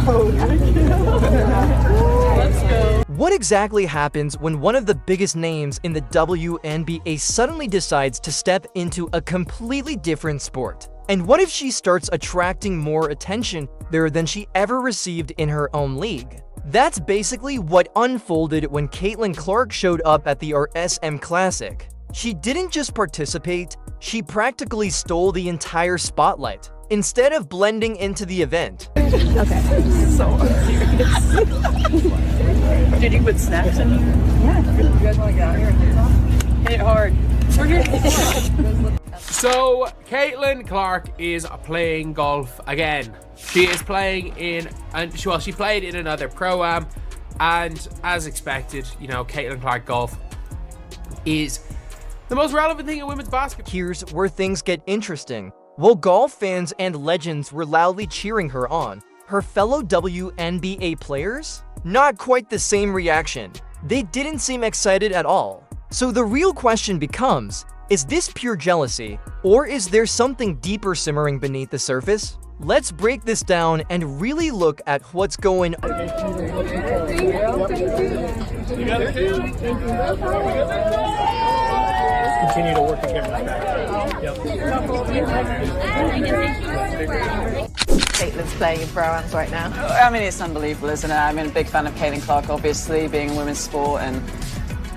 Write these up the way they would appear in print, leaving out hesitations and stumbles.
Let's go. What exactly happens when one of the biggest names in the WNBA suddenly decides to step into a completely different sport? And what if she starts attracting more attention there than she ever received in her own league? That's basically what unfolded when Caitlin Clark showed up at the RSM Classic. She didn't just participate, she practically stole the entire spotlight, instead of blending into the event. Okay. So serious. Did you put snaps in here? Yeah. You guys want to get out here and hit some? Hit it hard. We're here. So, Caitlin Clark is playing golf again. She is playing in, she played in another Pro-Am, and as expected, you know, Caitlin Clark golf is the most relevant thing in women's basketball. Here's where things get interesting. While golf fans and legends were loudly cheering her on, her fellow WNBA players? Not quite the same reaction. They didn't seem excited at all. So the real question becomes, is this pure jealousy, or is there something deeper simmering beneath the surface? Let's break this down and really look at what's going on. Continue to work the camera back. Caitlin's playing in Pro-Ams right now. I mean, it's unbelievable, isn't it? I'm a big fan of Caitlin Clark, obviously, being a women's sport, and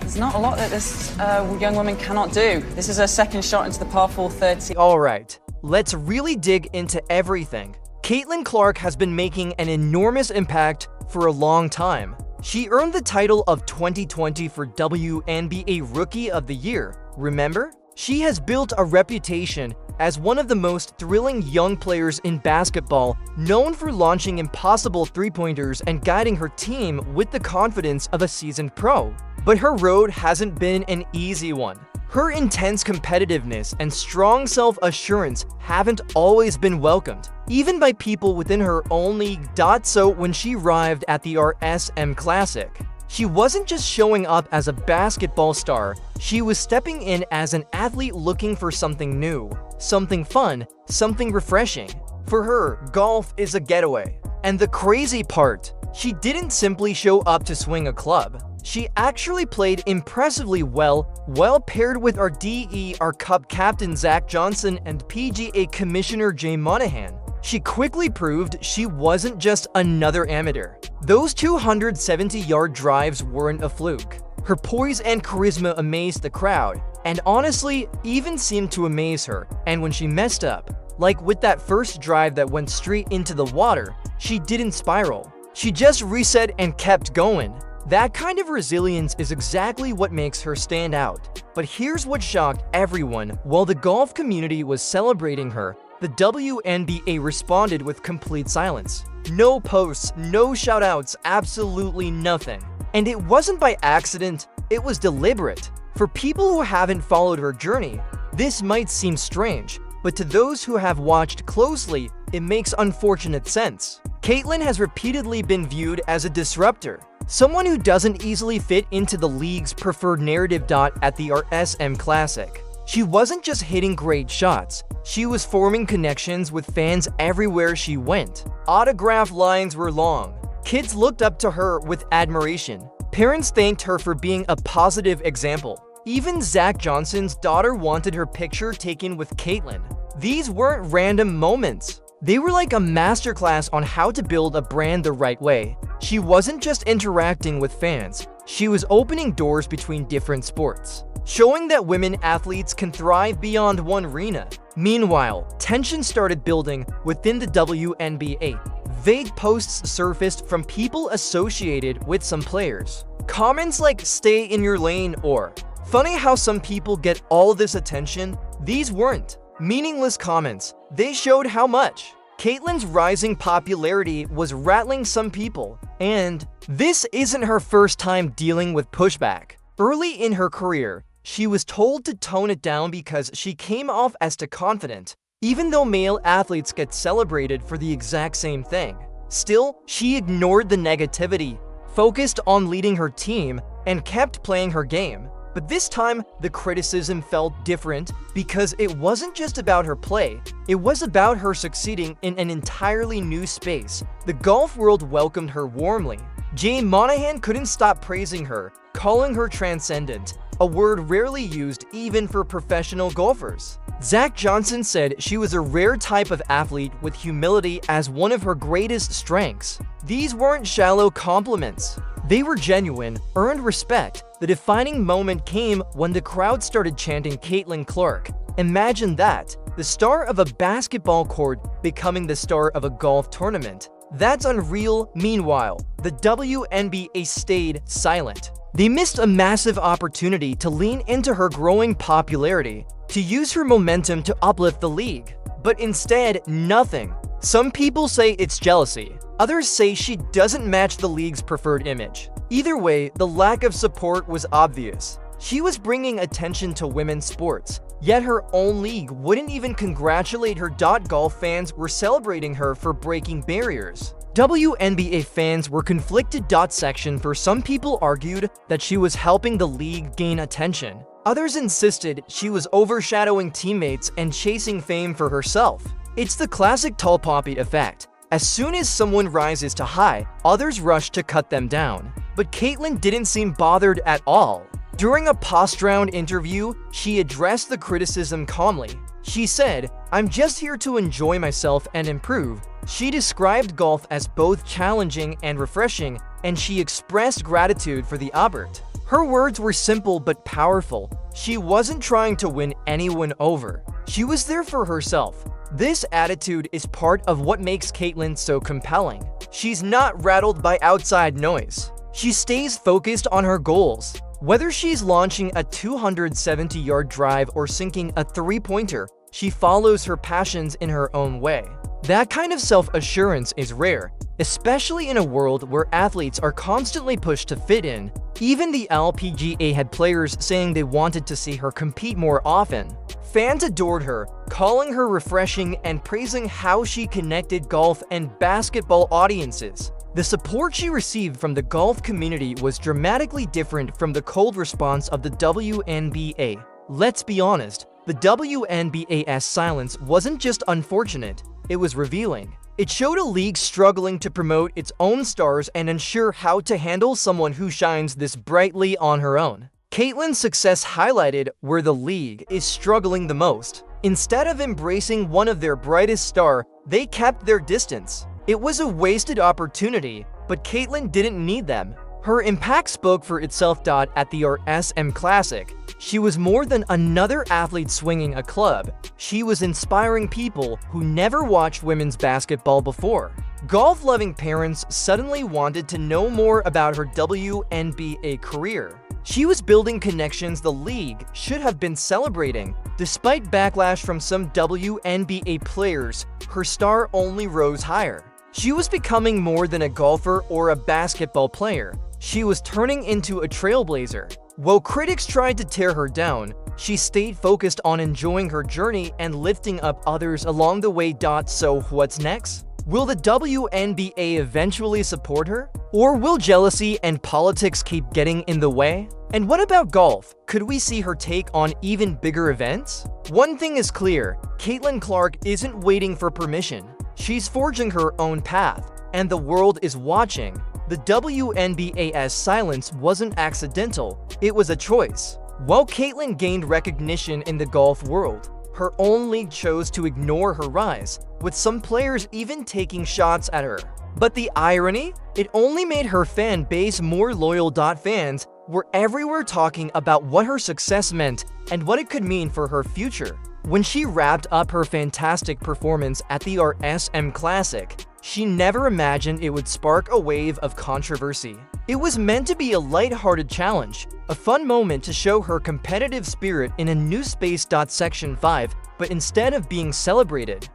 there's not a lot that this young woman cannot do. This is her second shot into the par 4 30. All right, let's really dig into everything. Caitlin Clark has been making an enormous impact for a long time. She earned the title of 2020 for WNBA Rookie of the Year, remember? She has built a reputation as one of the most thrilling young players in basketball, known for launching impossible three-pointers and guiding her team with the confidence of a seasoned pro. But her road hasn't been an easy one. Her intense competitiveness and strong self-assurance haven't always been welcomed, even by people within her own league. So when she arrived at the RSM Classic, she wasn't just showing up as a basketball star, she was stepping in as an athlete looking for something new, something fun, something refreshing. For her, golf is a getaway. And the crazy part, she didn't simply show up to swing a club. She actually played impressively well paired with our DER Cup captain Zach Johnson and PGA Commissioner Jay Monahan. She quickly proved she wasn't just another amateur. Those 270-yard drives weren't a fluke. Her poise and charisma amazed the crowd, and honestly, even seemed to amaze her. And when she messed up, like with that first drive that went straight into the water, she didn't spiral. She just reset and kept going. That kind of resilience is exactly what makes her stand out. But here's what shocked everyone. While the golf community was celebrating her, the WNBA responded with complete silence. No posts, no shoutouts, absolutely nothing. And it wasn't by accident, it was deliberate. For people who haven't followed her journey, this might seem strange, but to those who have watched closely, it makes unfortunate sense. Caitlin has repeatedly been viewed as a disruptor, someone who doesn't easily fit into the league's preferred narrative. At the RSM Classic, she wasn't just hitting great shots, she was forming connections with fans everywhere she went. Autograph lines were long. Kids looked up to her with admiration. Parents thanked her for being a positive example. Even Zach Johnson's daughter wanted her picture taken with Caitlin. These weren't random moments. They were like a masterclass on how to build a brand the right way. She wasn't just interacting with fans, she was opening doors between different sports, showing that women athletes can thrive beyond one arena. Meanwhile, tension started building within the WNBA. Vague posts surfaced from people associated with some players. Comments like "stay in your lane" or "funny how some people get all this attention." These weren't meaningless comments. They showed how much Caitlin's rising popularity was rattling some people. And this isn't her first time dealing with pushback. Early in her career, she was told to tone it down because she came off as too confident, even though male athletes get celebrated for the exact same thing. Still, she ignored the negativity, focused on leading her team, and kept playing her game. But this time, the criticism felt different because it wasn't just about her play, it was about her succeeding in an entirely new space. The golf world welcomed her warmly. Jay Monahan couldn't stop praising her, calling her transcendent, a word rarely used even for professional golfers. Zach Johnson said she was a rare type of athlete with humility as one of her greatest strengths. These weren't shallow compliments. They were genuine, earned respect. The defining moment came when the crowd started chanting Caitlin Clark. Imagine that, the star of a basketball court becoming the star of a golf tournament. That's unreal. Meanwhile, the WNBA stayed silent. They missed a massive opportunity to lean into her growing popularity, to use her momentum to uplift the league. But instead, nothing. Some people say it's jealousy. Others say she doesn't match the league's preferred image. Either way, the lack of support was obvious. She was bringing attention to women's sports, yet her own league wouldn't even congratulate her. Golf fans were celebrating her for breaking barriers. WNBA fans were conflicted. Section for some people argued that she was helping the league gain attention. Others insisted she was overshadowing teammates and chasing fame for herself. It's the classic tall poppy effect. As soon as someone rises to high, others rush to cut them down. But Caitlin didn't seem bothered at all. During a post-round interview, she addressed the criticism calmly. She said, "I'm just here to enjoy myself and improve." She described golf as both challenging and refreshing, and she expressed gratitude for the effort. Her words were simple but powerful. She wasn't trying to win anyone over. She was there for herself. This attitude is part of what makes Caitlin so compelling. She's not rattled by outside noise. She stays focused on her goals. Whether she's launching a 270-yard drive or sinking a three-pointer, she follows her passions in her own way. That kind of self-assurance is rare, especially in a world where athletes are constantly pushed to fit in. Even the LPGA had players saying they wanted to see her compete more often. Fans adored her, calling her refreshing and praising how she connected golf and basketball audiences. The support she received from the golf community was dramatically different from the cold response of the WNBA. Let's be honest, the WNBA's silence wasn't just unfortunate, it was revealing. It showed a league struggling to promote its own stars and ensure how to handle someone who shines this brightly on her own. Caitlin's success highlighted where the league is struggling the most. Instead of embracing one of their brightest stars, they kept their distance. It was a wasted opportunity, but Caitlin didn't need them. Her impact spoke for itself. At the RSM Classic, she was more than another athlete swinging a club. She was inspiring people who never watched women's basketball before. Golf-loving parents suddenly wanted to know more about her WNBA career. She was building connections the league should have been celebrating. Despite backlash from some WNBA players, her star only rose higher. She was becoming more than a golfer or a basketball player. She was turning into a trailblazer. While critics tried to tear her down, she stayed focused on enjoying her journey and lifting up others along the way. So what's next? Will the WNBA eventually support her? Or will jealousy and politics keep getting in the way? And what about golf? Could we see her take on even bigger events? One thing is clear, Caitlin Clark isn't waiting for permission. She's forging her own path, and the world is watching. The WNBA's silence wasn't accidental, it was a choice. While Caitlin gained recognition in the golf world, her own league chose to ignore her rise, with some players even taking shots at her. But the irony? It only made her fan base more loyal. Fans were everywhere talking about what her success meant and what it could mean for her future. When she wrapped up her fantastic performance at the RSM Classic, she never imagined it would spark a wave of controversy. It was meant to be a light-hearted challenge, a fun moment to show her competitive spirit in a new space. Section 5, but instead of being celebrated,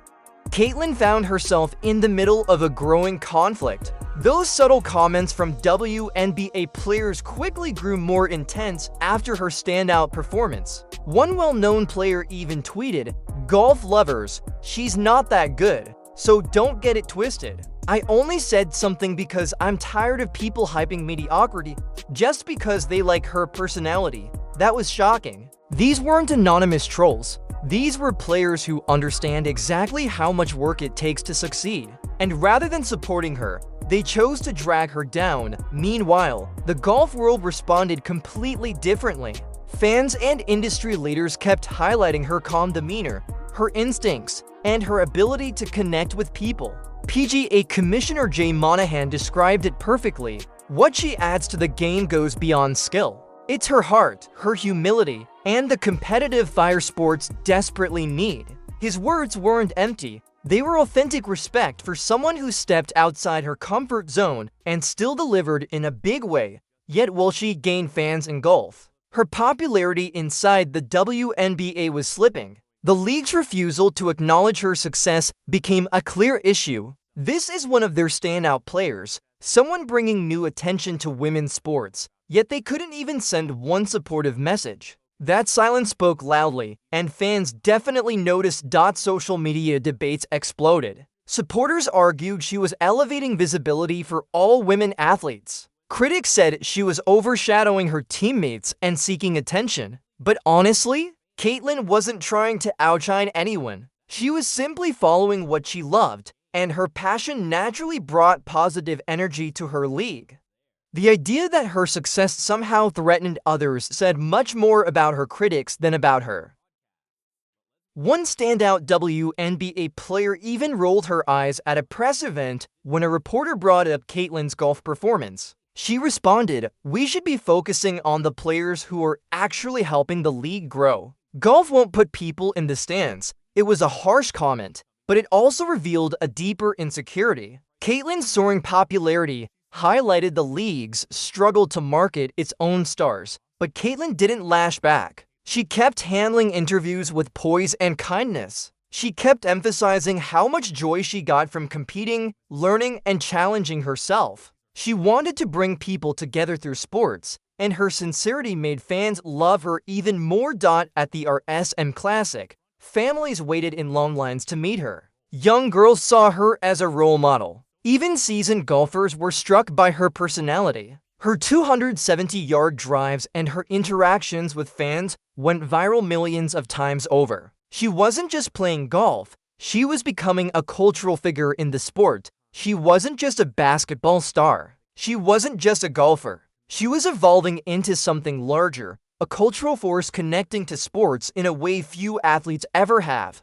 Caitlin found herself in the middle of a growing conflict. Those subtle comments from WNBA players quickly grew more intense after her standout performance. One well-known player even tweeted, "Golf lovers, she's not that good, so don't get it twisted. I only said something because I'm tired of people hyping mediocrity just because they like her personality." That was shocking. These weren't anonymous trolls. These were players who understand exactly how much work it takes to succeed. And rather than supporting her, they chose to drag her down. Meanwhile, the golf world responded completely differently. Fans and industry leaders kept highlighting her calm demeanor, her instincts, and her ability to connect with people. PGA Commissioner Jay Monahan described it perfectly. What she adds to the game goes beyond skill. It's her heart, her humility, and the competitive fire sports desperately need. His words weren't empty. They were authentic respect for someone who stepped outside her comfort zone and still delivered in a big way. Yet will she gain fans in golf? Her popularity inside the WNBA was slipping. The league's refusal to acknowledge her success became a clear issue. This is one of their standout players, someone bringing new attention to women's sports, yet they couldn't even send one supportive message. That silence spoke loudly, and fans definitely noticed. Social media debates exploded. Supporters argued she was elevating visibility for all women athletes. Critics said she was overshadowing her teammates and seeking attention. But honestly, Caitlin wasn't trying to outshine anyone. She was simply following what she loved, and her passion naturally brought positive energy to her league. The idea that her success somehow threatened others said much more about her critics than about her. One standout WNBA player even rolled her eyes at a press event when a reporter brought up Caitlin's golf performance. She responded, "We should be focusing on the players who are actually helping the league grow. Golf won't put people in the stands." It was a harsh comment, but it also revealed a deeper insecurity. Caitlin's soaring popularity highlighted the league's struggle to market its own stars, but Caitlin didn't lash back. She kept handling interviews with poise and kindness. She kept emphasizing how much joy she got from competing, learning, and challenging herself. She wanted to bring people together through sports, and her sincerity made fans love her even more. At the RSM Classic, families waited in long lines to meet her. Young girls saw her as a role model. Even seasoned golfers were struck by her personality. Her 270-yard drives and her interactions with fans went viral millions of times over. She wasn't just playing golf, she was becoming a cultural figure in the sport. She wasn't just a basketball star. She wasn't just a golfer. She was evolving into something larger, a cultural force connecting to sports in a way few athletes ever have.